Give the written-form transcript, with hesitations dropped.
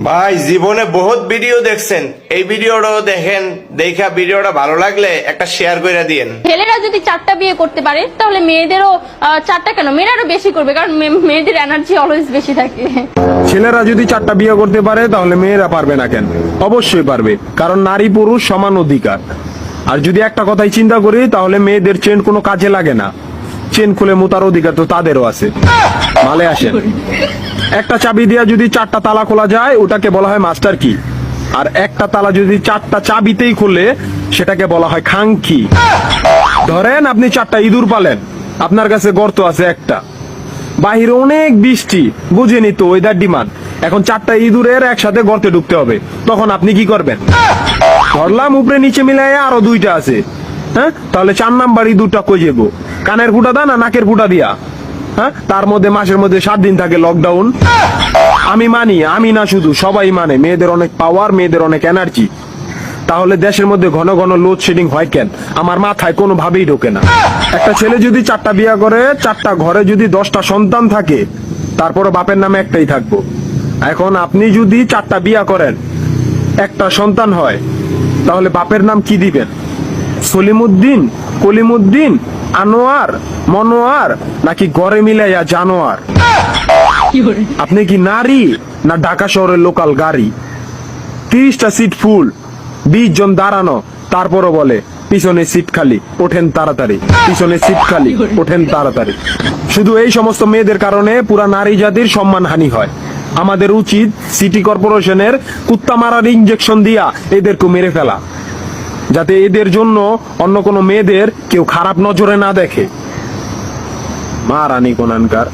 ভাই জীবনে বহুত ভিডিও দেখছেন, এই ভিডিওটাও দেখেন, দেখা ভিডিওটা ভালো লাগলে একটা শেয়ার করে দিয়েন। ছেলেরা যদি 4টা বিয়ে করতে পারে তাহলে মেয়েদেরও 4টা কেন, মেয়েরাও বেশি করবে, কারণ মেয়েদের এনার্জি অলওয়েজ বেশি থাকে। ছেলেরা যদি 4টা বিয়ে করতে পারে তাহলে মেয়েরা পারবে না কেন? অবশ্যই পারবে, কারণ নারী পুরুষ সমান অধিকার। আর যদি একটা কথাই চিন্তা করি তাহলে মেয়েদের চেন কোনো কাজে লাগে না, চেন খুলে মুতার অধিকার তো তাদেরও আছে। মালে আসেন, একটা চাবি দিয়া যদি 4টা তালা খোলা যায় ওটাকে বলা হয় মাস্টার কি, আর একটা তালা যদি 4টা চাবিতেই খুলে সেটাকে বলা হয় খাঙ্কি। ধরেন আপনি 4টা ইঁদুর পালেন, আপনার কাছে গর্ত আছে একটা, বাহিরে অনেক বৃষ্টি, বুঝেনি তো ওয়েদার ডিমান্ড, এখন 4টা ইঁদুরের একসাথে গর্তে ঢুকতে হবে, তখন আপনি কি করবেন? ধরলাম উপরে নিচে মিলাই আরো 2টা আছে, হ্যাঁ, তাহলে 4 নাম্বার ইঁদুরটা কই যাবো? কানের ফুটা দা না নাকের ফুটা দিয়া? হ্যাঁ, তার মধ্যে মাসের মধ্যে 7 দিন থাকে লকডাউন। আমি মানি, আমি না শুধু সবাই মানে, মেয়েদের অনেক পাওয়ার, মেয়েদের অনেক এনার্জি। তাহলে দেশের মধ্যে ঘন ঘন লোডশেডিং হয় কেন? আমার মাথায় কোনোভাবেই ঢোকে না। একটা ছেলে যদি 4টা বিয়ে করে, 4টা ঘরে যদি 10টা সন্তান থাকে, তারপরে বাপের নামে একটাই থাকবো। এখন আপনি যদি 4টা বিয়ে করেন, একটা সন্তান হয়, তাহলে বাপের নাম কি দিবেন? সলিমুদ্দিন, কলিমুদ্দিন, আনোয়ার, মনোয়ার, নাকি গড়ে মিলাইয়া জানোয়ার? আপনি কি নারী না ঢাকা শহরের লোকাল গাড়ি? 30টা সিট ফুল, 20 জন দাঁড়ানো, তারপরও বলে পিছনে সিট খালি, ওঠেন তাড়াতাড়ি, পিছনে সিট খালি, ওঠেন তাড়াতাড়ি। শুধু এই সমস্ত মেয়েদের কারণে পুরা নারী জাতির সম্মানহানি হয়। আমাদের উচিত সিটি কর্পোরেশনের কুত্তা মারার ইনজেকশন দিয়া এদেরকে মেরে ফেলা, যাতে এদের জন্য অন্য কোনো মেয়েদের কেউ খারাপ নজরে না দেখে। মা রানী কোনানকার।